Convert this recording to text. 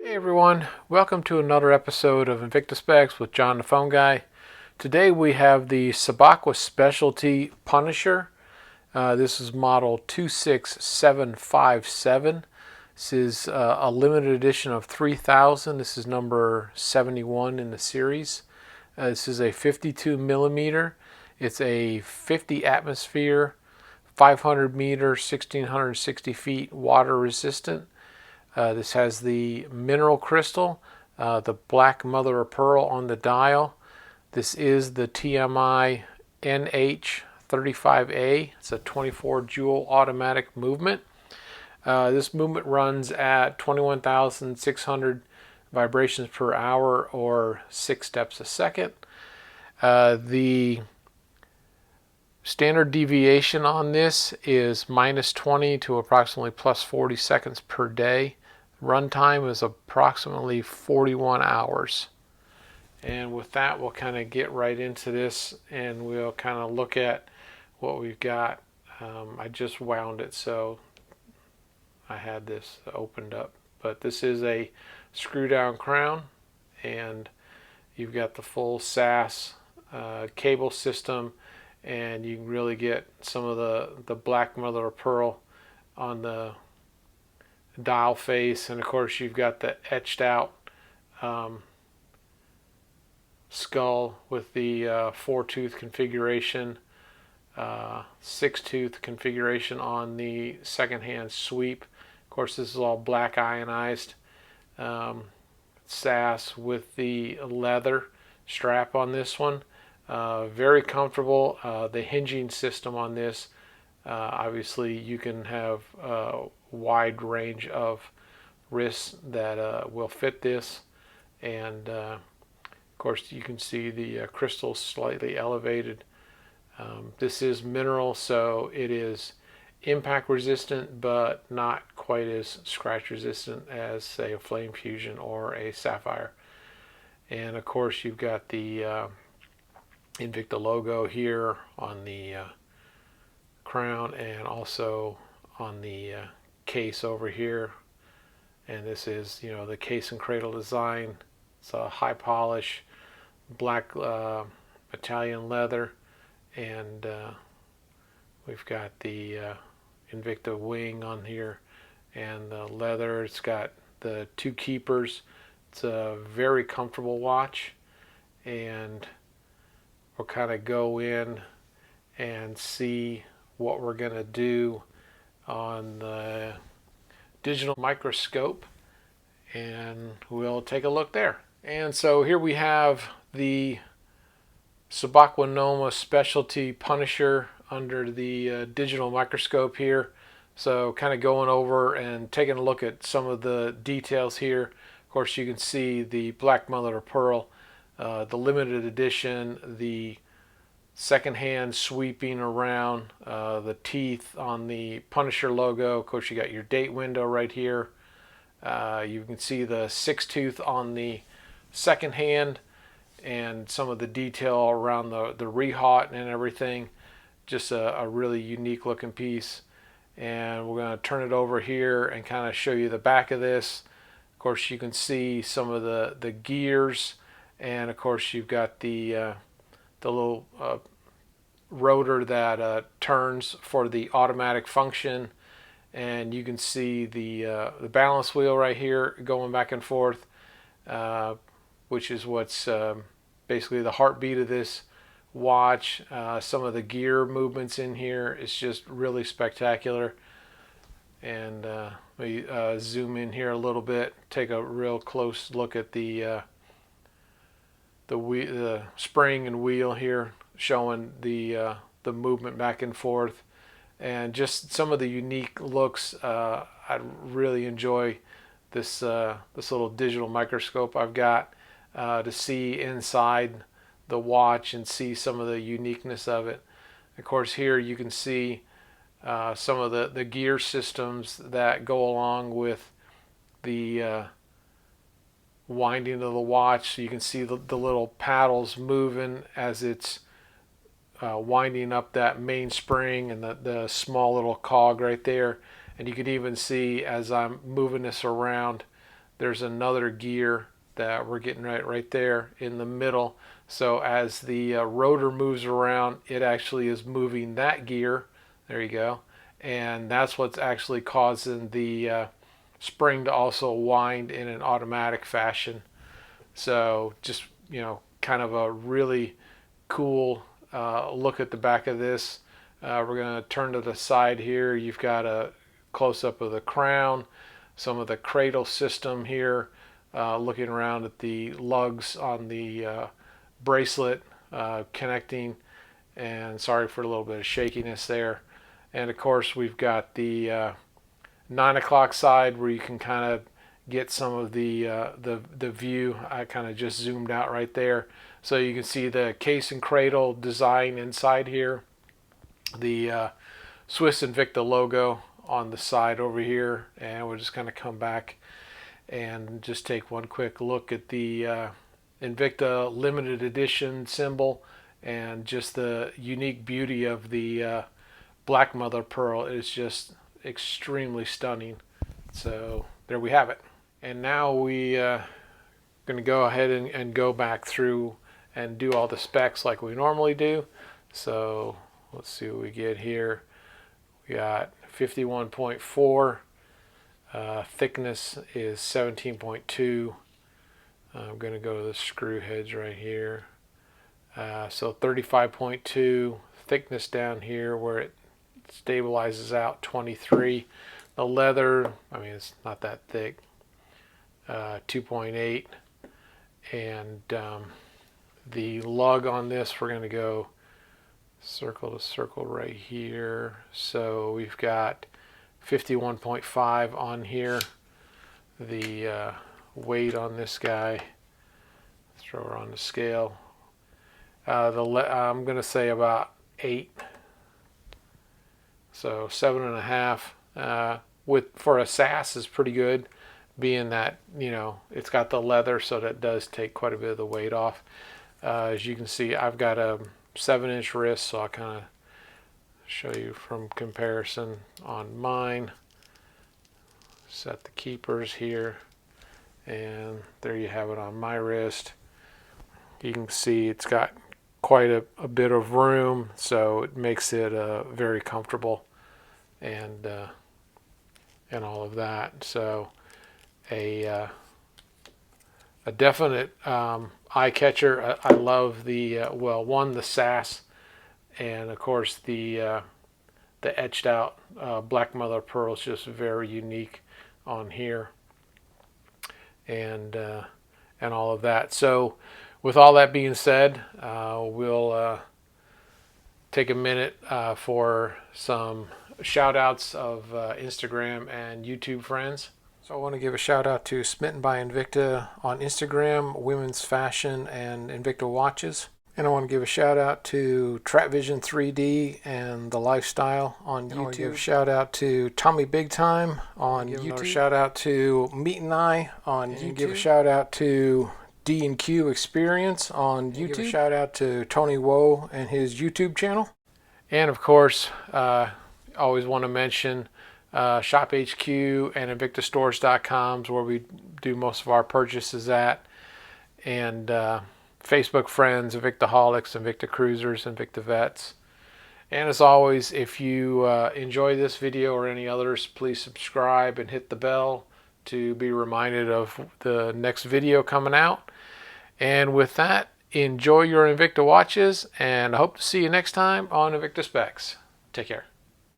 Hey everyone, welcome to another episode of Invicta Specs with John the Phone Guy. Today we have the Subaqua Specialty Punisher. This is model 26757. This is a limited edition of 3000. This is number 71 in the series. This is a 52 millimeter. It's a 50 atmosphere, 500 meter, 1660 feet water resistant. This has the mineral crystal, the black mother of pearl on the dial. This is the TMI NH35A. It's a 24 joule automatic movement. This movement runs at 21,600 vibrations per hour or 6 steps a second. The standard deviation on this is -20 to approximately +40 seconds per day. Runtime is approximately 41 hours. And with that, we'll kind of get right into this and we'll kind of look at what we've got. I just wound it, so I had this opened up. But this is a screw down crown, and you've got the full SAS cable system, and you can really get some of the black mother of pearl on the dial face, and of course you've got the etched out skull with the 4-tooth configuration, 6-tooth configuration on the second hand sweep. Of course this is all black ionized SAS with the leather strap on this one. Very comfortable. The hinging system on this, obviously you can have wide range of wrists that will fit this, and of course you can see the crystals slightly elevated. This is mineral, so it is impact resistant but not quite as scratch resistant as, say, a flame fusion or a sapphire. And of course you've got the Invicta logo here on the crown and also on the case over here. And this is, you know, the case and cradle design. It's a high polish black Italian leather, and we've got the Invicta wing on here and the leather. It's got the 2 keepers. It's a very comfortable watch, and we'll kind of go in and see what we're going to do on the digital microscope, and we'll take a look there. And so here we have the Subaqua Noma Specialty Punisher under the digital microscope here. So kind of going over and taking a look at some of the details here. Of course you can see the black mother of pearl, the limited edition, the second hand sweeping around, the teeth on the Punisher logo. Of course you got your date window right here. You can see the 6-tooth on the second hand, and some of the detail around the rehaut and everything. Just a really unique looking piece. And we're going to turn it over here and kind of show you the back of this. Of course you can see some of the gears, and of course you've got the little rotor that turns for the automatic function, and you can see the balance wheel right here going back and forth, which is what's basically the heartbeat of this watch. Some of the gear movements in here is just really spectacular. And let me zoom in here a little bit, take a real close look at the spring and wheel here, showing the movement back and forth, and just some of the unique looks. I really enjoy this this little digital microscope I've got to see inside the watch and see some of the uniqueness of it. Of course here you can see some of the gear systems that go along with the winding of the watch. So you can see the little paddles moving as it's winding up that mainspring, and the small little cog right there. And you can even see, as I'm moving this around, there's another gear that we're getting right there in the middle. So as the rotor moves around, it actually is moving that gear. There you go. And that's what's actually causing the spring to also wind in an automatic fashion. So just, you know, kind of a really cool look at the back of this. We're going to turn to the side here. You've got a close-up of the crown, some of the cradle system here, looking around at the lugs on the bracelet connecting, and sorry for a little bit of shakiness there. And of course we've got the 9 o'clock side where you can kind of get some of the view. I kind of just zoomed out right there, so you can see the case and cradle design inside here, the Swiss Invicta logo on the side over here, and we'll just kind of come back and just take one quick look at the Invicta limited edition symbol and just the unique beauty of the black mother pearl. Is just extremely stunning. So there we have it. And now we going to go ahead and go back through and do all the specs like we normally do. So let's see what we get here. We got 51.4, thickness is 17.2. I'm going to go to the screw heads right here. So 35.2, thickness down here where it stabilizes out 23. The leather, I mean, it's not that thick, 2.8. And the lug on this, we're going to go circle to circle right here. So we've got 51.5 on here. The weight on this guy, throw her on the scale, I'm going to say about 8. So 7.5 for a SAS is pretty good, being that, you know, it's got the leather, so that does take quite a bit of the weight off. As you can see, I've got a 7-inch wrist, so I'll kind of show you from comparison on mine. Set the keepers here, and there you have it on my wrist. You can see it's got quite a bit of room, so it makes it very comfortable, and all of that. So a definite eye catcher. I love the well, one, the SAS, and of course the etched out black mother pearl is just very unique on here, and all of that. So with all that being said, we'll take a minute for some shout outs of Instagram and YouTube friends. So I want to give a shout out to Smitten by Invicta on Instagram, Women's Fashion, and Invicta Watches. And I want to give a shout out to Trap Vision 3D and The Lifestyle on YouTube. I want to give a shout out to Tommy Big Time on YouTube. Another shout out to Meat and I on YouTube. Give a shout out to D&Q Experience on YouTube. Give a shout out to Tony Woe and his YouTube channel. And of course, always want to mention Shop HQ and InvictaStores.com is where we do most of our purchases at. And Facebook friends, Invictaholics, Invictacruisers, InvictaVets. And as always, if you enjoy this video or any others, please subscribe and hit the bell to be reminded of the next video coming out. And with that, enjoy your Invicta watches, and I hope to see you next time on Invicta Specs. Take care.